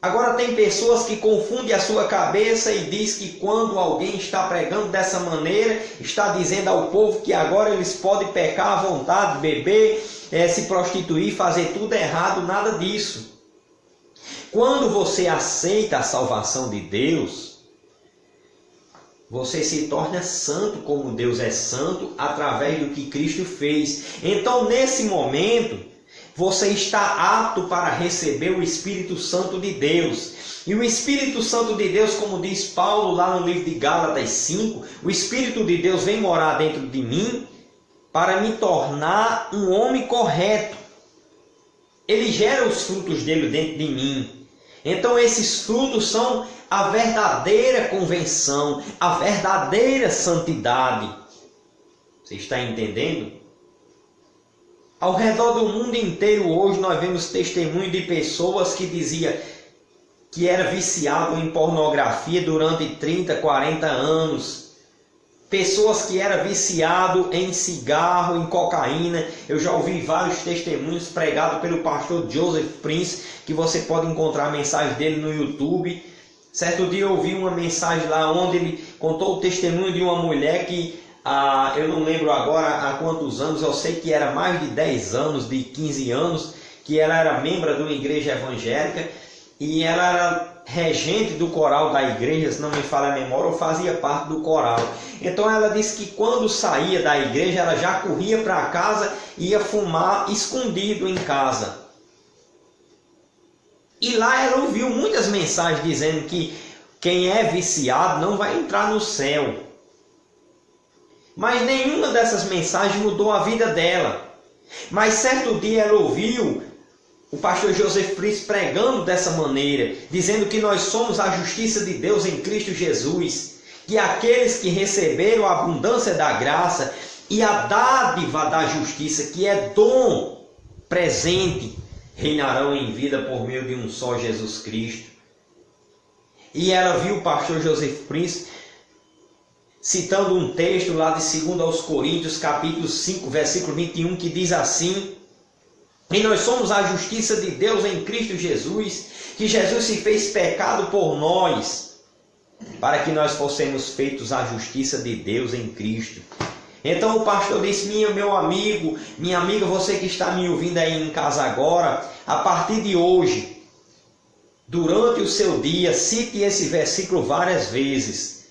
Agora tem pessoas que confundem a sua cabeça e diz que quando alguém está pregando dessa maneira, está dizendo ao povo que agora eles podem pecar à vontade, beber, se prostituir, fazer tudo errado. Nada disso. Quando você aceita a salvação de Deus, você se torna santo como Deus é santo através do que Cristo fez. Então, nesse momento, você está apto para receber o Espírito Santo de Deus. E o Espírito Santo de Deus, como diz Paulo lá no livro de Gálatas 5, o Espírito de Deus vem morar dentro de mim para me tornar um homem correto. Ele gera os frutos dele dentro de mim. Então esses frutos são a verdadeira convenção, a verdadeira santidade. Você está entendendo? Ao redor do mundo inteiro hoje nós vemos testemunho de pessoas que diziam que era viciado em pornografia durante 30, 40 anos. Pessoas que eram viciado em cigarro, em cocaína. Eu já ouvi vários testemunhos pregados pelo pastor Joseph Prince, que você pode encontrar a mensagem dele no YouTube. Certo dia eu ouvi uma mensagem lá onde ele contou o testemunho de uma mulher que eu não lembro agora há quantos anos, eu sei que era mais de 10 anos, de 15 anos, que ela era membro de uma igreja evangélica e ela era regente do coral da igreja, se não me falha a memória, ou fazia parte do coral. Então ela disse que quando saía da igreja, ela já corria para casa e ia fumar escondido em casa. E lá ela ouviu muitas mensagens dizendo que quem é viciado não vai entrar no céu. Mas nenhuma dessas mensagens mudou a vida dela. Mas certo dia ela ouviu o pastor Joseph Prince pregando dessa maneira, dizendo que nós somos a justiça de Deus em Cristo Jesus, que aqueles que receberam a abundância da graça e a dádiva da justiça, que é dom, presente, reinarão em vida por meio de um só Jesus Cristo. E ela viu o pastor Joseph Prince citando um texto lá de 2 aos Coríntios, capítulo 5, versículo 21, que diz assim: e nós somos a justiça de Deus em Cristo Jesus, que Jesus se fez pecado por nós, para que nós fossemos feitos a justiça de Deus em Cristo. Então o pastor disse: meu amigo, minha amiga, você que está me ouvindo aí em casa agora, a partir de hoje, durante o seu dia, cite esse versículo várias vezes.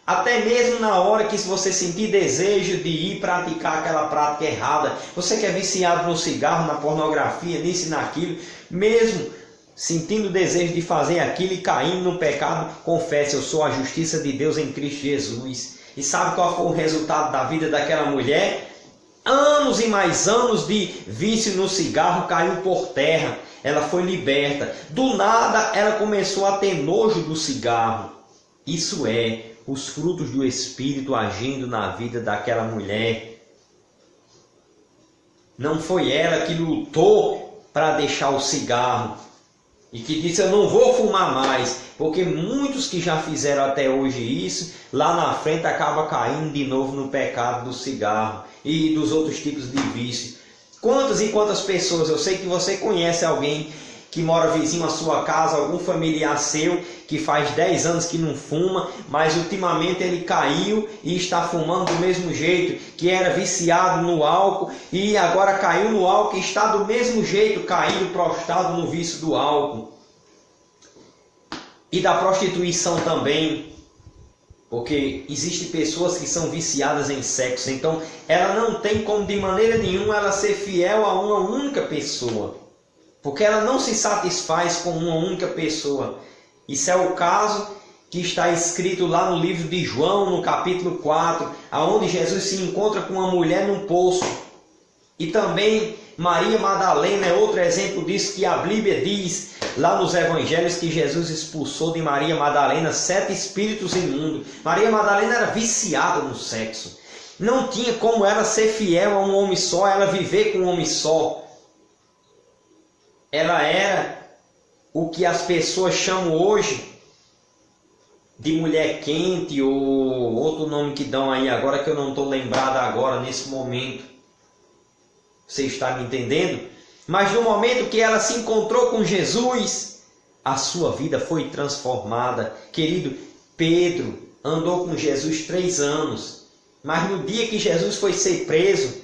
Até mesmo na hora que você sentir desejo de ir praticar aquela prática errada, você que é viciado no cigarro, na pornografia, nisso e naquilo, mesmo sentindo desejo de fazer aquilo e caindo no pecado, confesse: eu sou a justiça de Deus em Cristo Jesus. E sabe qual foi o resultado da vida daquela mulher? Anos e mais anos de vício no cigarro caiu por terra. Ela foi liberta. Do nada ela começou a ter nojo do cigarro. Isso é os frutos do Espírito agindo na vida daquela mulher. Não foi ela que lutou para deixar o cigarro e que disse: eu não vou fumar mais, porque muitos que já fizeram até hoje isso, lá na frente acaba caindo de novo no pecado do cigarro e dos outros tipos de vício. Quantas e quantas pessoas, eu sei que você conhece alguém que mora vizinho à sua casa, algum familiar seu que faz 10 anos que não fuma, mas ultimamente ele caiu e está fumando do mesmo jeito, que era viciado no álcool e agora caiu no álcool e está do mesmo jeito, caído, prostrado no vício do álcool. E da prostituição também, porque existem pessoas que são viciadas em sexo, então ela não tem como de maneira nenhuma ela ser fiel a uma única pessoa, porque ela não se satisfaz com uma única pessoa. Isso é o caso que está escrito lá no livro de João, no capítulo 4, aonde Jesus se encontra com uma mulher num poço. E também Maria Madalena é outro exemplo disso, que a Bíblia diz lá nos evangelhos que Jesus expulsou de Maria Madalena 7 espíritos imundos. Maria Madalena era viciada no sexo. Não tinha como ela ser fiel a um homem só, ela viver com um homem só. Ela era o que as pessoas chamam hoje de mulher quente, ou outro nome que dão aí agora que eu não estou lembrado agora nesse momento. Você está me entendendo? Mas no momento que ela se encontrou com Jesus, a sua vida foi transformada. Querido, Pedro andou com Jesus 3 anos, mas no dia que Jesus foi ser preso,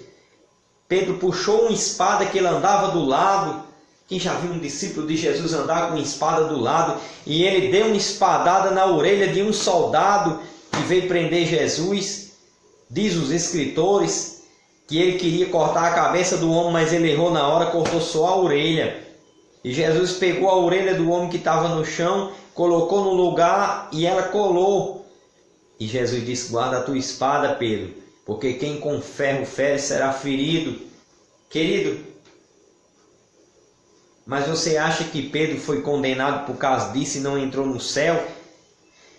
Pedro puxou uma espada que ele andava do lado. Quem já viu um discípulo de Jesus andar com uma espada do lado? E ele deu uma espadada na orelha de um soldado que veio prender Jesus. Diz os escritores que ele queria cortar a cabeça do homem, mas ele errou na hora, cortou só a orelha. E Jesus pegou a orelha do homem que estava no chão, colocou no lugar e ela colou. E Jesus disse: guarda a tua espada, Pedro, porque quem com ferro fere será ferido. Querido, mas você acha que Pedro foi condenado por causa disso e não entrou no céu?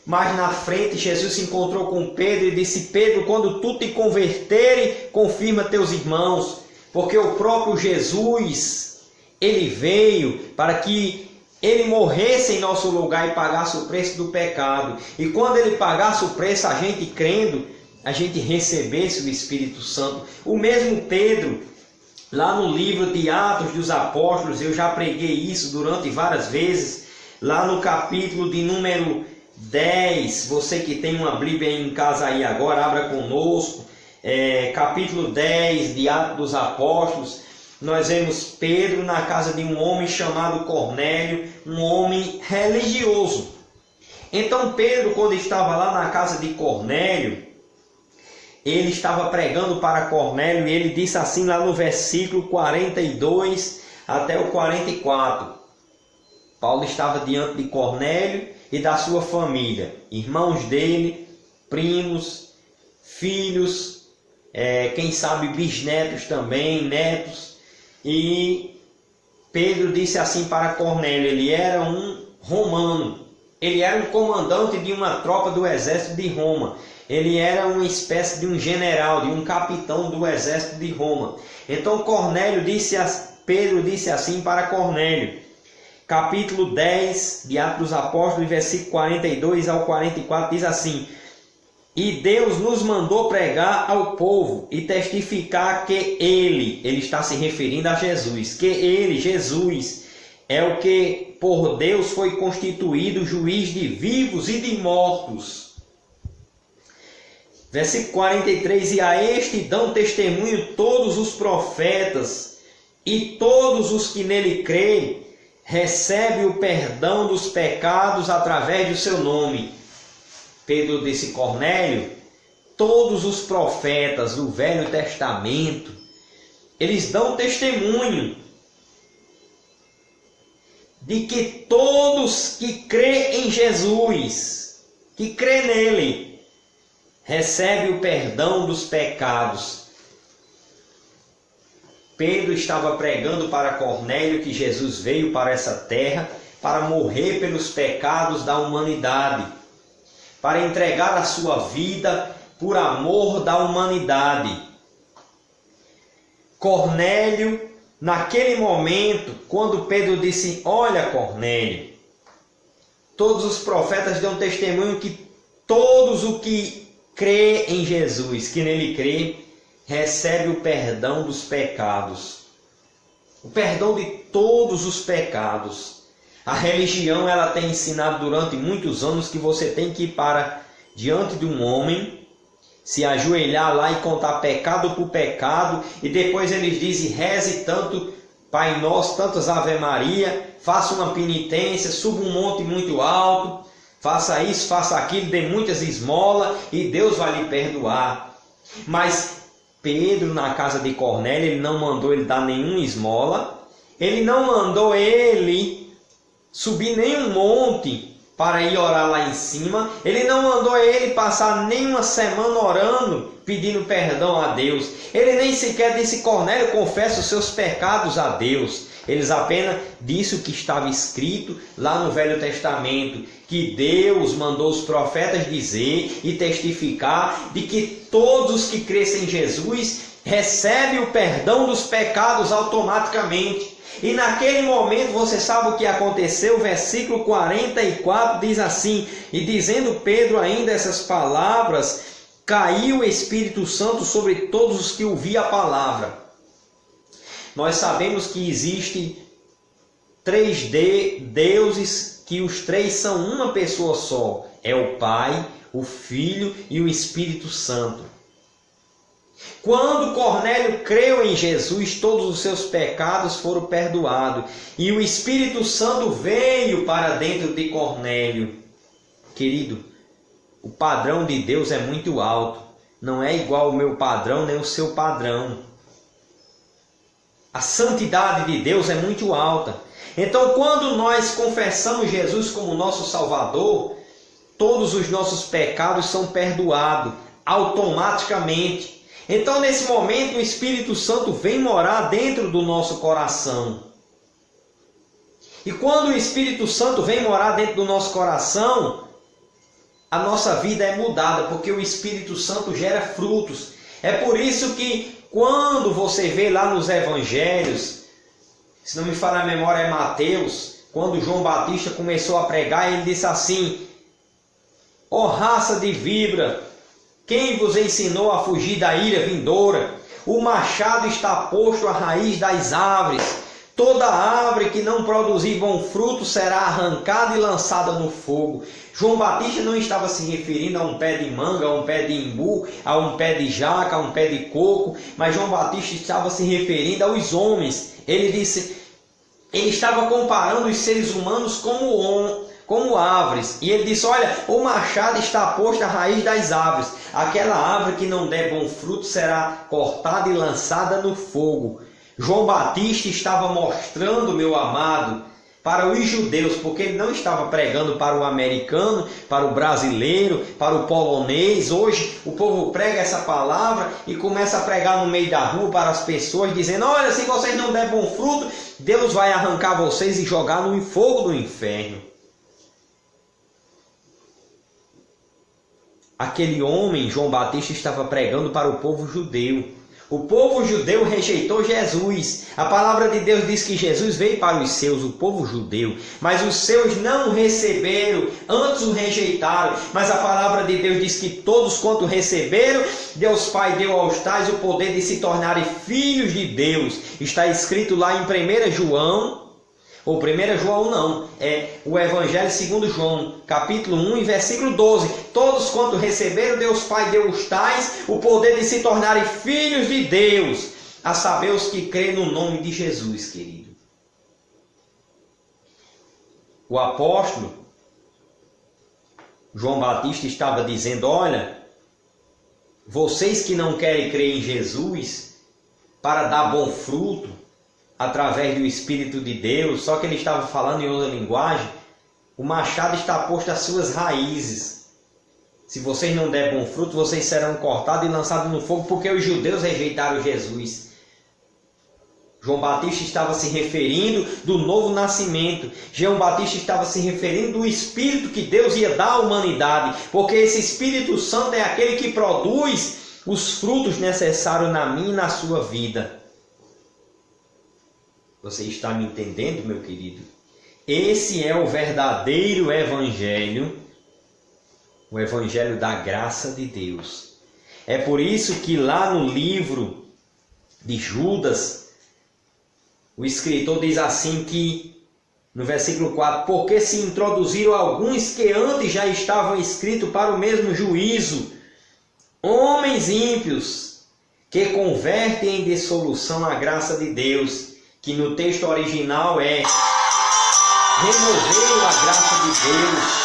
Mas na frente Jesus se encontrou com Pedro e disse: Pedro, quando tu te converteres, confirma teus irmãos. Porque o próprio Jesus, ele veio para que ele morresse em nosso lugar e pagasse o preço do pecado. E quando ele pagasse o preço, a gente crendo, a gente recebesse o Espírito Santo. O mesmo Pedro, lá no livro de Atos dos Apóstolos, eu já preguei isso durante várias vezes, lá no capítulo de número 10, você que tem uma Bíblia em casa aí agora, abra conosco, capítulo 10 de Atos dos Apóstolos, nós vemos Pedro na casa de um homem chamado Cornélio, um homem religioso. Então Pedro, quando estava lá na casa de Cornélio, ele estava pregando para Cornélio e ele disse assim lá no versículo 42 até o 44. Paulo estava diante de Cornélio e da sua família, irmãos dele, primos, filhos, quem sabe bisnetos também, netos. E Pedro disse assim para Cornélio: ele era um romano, ele era um comandante de uma tropa do exército de Roma. Ele era uma espécie de um general, de um capitão do exército de Roma. Então Cornélio disse a Pedro disse assim para Cornélio. Capítulo 10 de Atos dos Apóstolos, versículo 42 ao 44, diz assim: E Deus nos mandou pregar ao povo e testificar que ele está se referindo a Jesus, que ele, Jesus, é o que por Deus foi constituído juiz de vivos e de mortos. Versículo 43, e a este dão testemunho todos os profetas, e todos os que nele creem, recebe o perdão dos pecados através do seu nome. Pedro disse: Cornélio, todos os profetas do Velho Testamento, eles dão testemunho de que todos que crêem em Jesus, que crê nele, recebe o perdão dos pecados. Pedro estava pregando para Cornélio que Jesus veio para essa terra para morrer pelos pecados da humanidade, para entregar a sua vida por amor da humanidade. Cornélio, naquele momento, quando Pedro disse: Olha, Cornélio, todos os profetas dão testemunho que todos os que crê em Jesus, que nele crê, recebe o perdão dos pecados. O perdão de todos os pecados. A religião, ela tem ensinado durante muitos anos que você tem que ir para diante de um homem, se ajoelhar lá e contar pecado por pecado, e depois eles dizem: reze tanto Pai Nosso, tantas Ave Maria, faça uma penitência, suba um monte muito alto, faça isso, faça aquilo, dê muitas esmolas e Deus vai lhe perdoar. Mas Pedro, na casa de Cornélio, ele não mandou ele dar nenhuma esmola, ele não mandou ele subir nenhum monte para ir orar lá em cima, ele não mandou ele passar nenhuma semana orando, pedindo perdão a Deus. Ele nem sequer disse: Cornélio, confessa os seus pecados a Deus. Eles apenas disse o que estava escrito lá no Velho Testamento, que Deus mandou os profetas dizer e testificar de que todos os que crescem em Jesus recebem o perdão dos pecados automaticamente. E naquele momento, você sabe o que aconteceu? O versículo 44 diz assim: E dizendo Pedro ainda essas palavras, caiu o Espírito Santo sobre todos os que ouviam a palavra. Nós sabemos que existe 3D deuses, que os três são uma pessoa só. É o Pai, o Filho e o Espírito Santo. Quando Cornélio creu em Jesus, todos os seus pecados foram perdoados. E o Espírito Santo veio para dentro de Cornélio. Querido, o padrão de Deus é muito alto. Não é igual ao meu padrão, nem o seu padrão. A santidade de Deus é muito alta. Então, quando nós confessamos Jesus como nosso Salvador, todos os nossos pecados são perdoados automaticamente. Então, nesse momento, o Espírito Santo vem morar dentro do nosso coração. E quando o Espírito Santo vem morar dentro do nosso coração, a nossa vida é mudada, porque o Espírito Santo gera frutos. É por isso que quando você vê lá nos evangelhos, se não me falha a memória é Mateus, quando João Batista começou a pregar, ele disse assim: ó raça de víbora, quem vos ensinou a fugir da ira vindoura? O machado está posto à raiz das árvores. Toda árvore que não produzir bom fruto será arrancada e lançada no fogo. João Batista não estava se referindo a um pé de manga, a um pé de imbu, a um pé de jaca, a um pé de coco, mas João Batista estava se referindo aos homens. Ele estava comparando os seres humanos como árvores. E ele disse: olha, o machado está posto à raiz das árvores. Aquela árvore que não der bom fruto será cortada e lançada no fogo. João Batista estava mostrando, meu amado, para os judeus, porque ele não estava pregando para o americano, para o brasileiro, para o polonês. Hoje o povo prega essa palavra e começa a pregar no meio da rua para as pessoas, dizendo: olha, se vocês não der bom fruto, Deus vai arrancar vocês e jogar no fogo do inferno. Aquele homem, João Batista, estava pregando para o povo judeu. O povo judeu rejeitou Jesus. A palavra de Deus diz que Jesus veio para os seus, o povo judeu, mas os seus não o receberam, antes o rejeitaram. Mas a palavra de Deus diz que todos quanto receberam, Deus Pai deu aos tais o poder de se tornarem filhos de Deus. Está escrito lá em 1 João, ou 1 João não, é o Evangelho segundo João, capítulo 1 e versículo 12. Todos quanto receberam, Deus Pai deu aos tais o poder de se tornarem filhos de Deus, a saber os que creem no nome de Jesus, querido. O apóstolo João Batista estava dizendo: olha, vocês que não querem crer em Jesus para dar bom fruto através do Espírito de Deus, só que ele estava falando em outra linguagem, o machado está posto às suas raízes. Se vocês não der bom fruto, vocês serão cortados e lançados no fogo, porque os judeus rejeitaram Jesus. João Batista estava se referindo do novo nascimento. João Batista estava se referindo do Espírito que Deus ia dar à humanidade, porque esse Espírito Santo é aquele que produz os frutos necessários na minha e na sua vida. Você está me entendendo, meu querido? Esse é o verdadeiro Evangelho, o Evangelho da graça de Deus. É por isso que lá no livro de Judas, o escritor diz assim que, no versículo 4, porque se introduziram alguns que antes já estavam escritos para o mesmo juízo, homens ímpios, que convertem em dissolução a graça de Deus, que no texto original é removeram a graça de Deus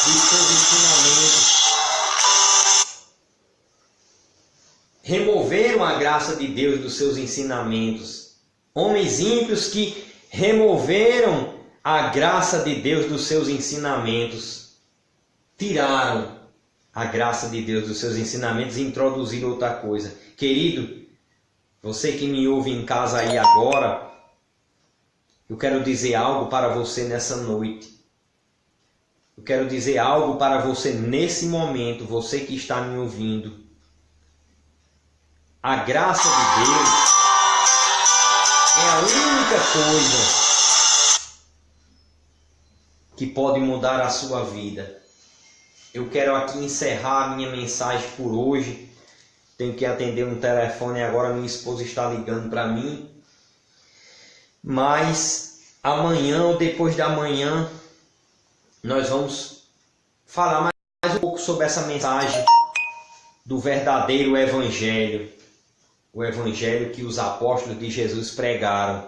dos seus ensinamentos. Removeram a graça de Deus dos seus ensinamentos. Homens ímpios que removeram a graça de Deus dos seus ensinamentos. Tiraram a graça de Deus dos seus ensinamentos e introduziram outra coisa. Querido, você que me ouve em casa aí agora, eu quero dizer algo para você nessa noite. Eu quero dizer algo para você nesse momento, você que está me ouvindo. A graça de Deus é a única coisa que pode mudar a sua vida. Eu quero aqui encerrar a minha mensagem por hoje. Tenho que atender um telefone agora, minha esposa está ligando para mim. Mas amanhã ou depois da manhã nós vamos falar mais um pouco sobre essa mensagem do verdadeiro Evangelho. O Evangelho que os apóstolos de Jesus pregaram.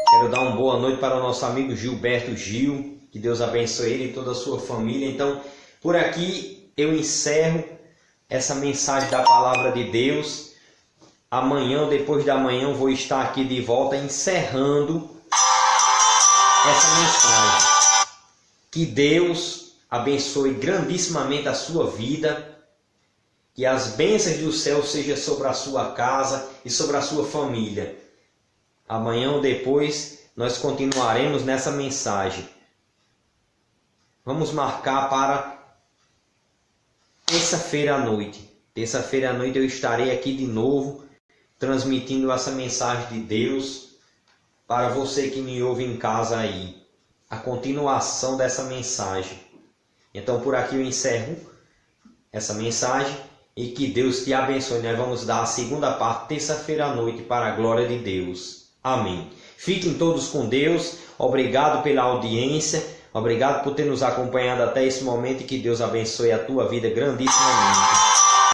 Quero dar uma boa noite para o nosso amigo Gilberto Gil. Que Deus abençoe ele e toda a sua família. Então, por aqui eu encerro essa mensagem da palavra de Deus. Amanhã ou depois da manhã eu vou estar aqui de volta encerrando essa mensagem. Que Deus abençoe grandissimamente a sua vida. Que as bênçãos do céu sejam sobre a sua casa e sobre a sua família. Amanhã ou depois nós continuaremos nessa mensagem. Vamos marcar para terça-feira à noite. Terça-feira à noite eu estarei aqui de novo, transmitindo essa mensagem de Deus para você que me ouve em casa aí. A continuação dessa mensagem. Então por aqui eu encerro essa mensagem e que Deus te abençoe. Nós vamos dar a segunda parte terça-feira à noite para a glória de Deus. Amém. Fiquem todos com Deus. Obrigado pela audiência. Obrigado por ter nos acompanhado até esse momento e que Deus abençoe a tua vida grandissimamente.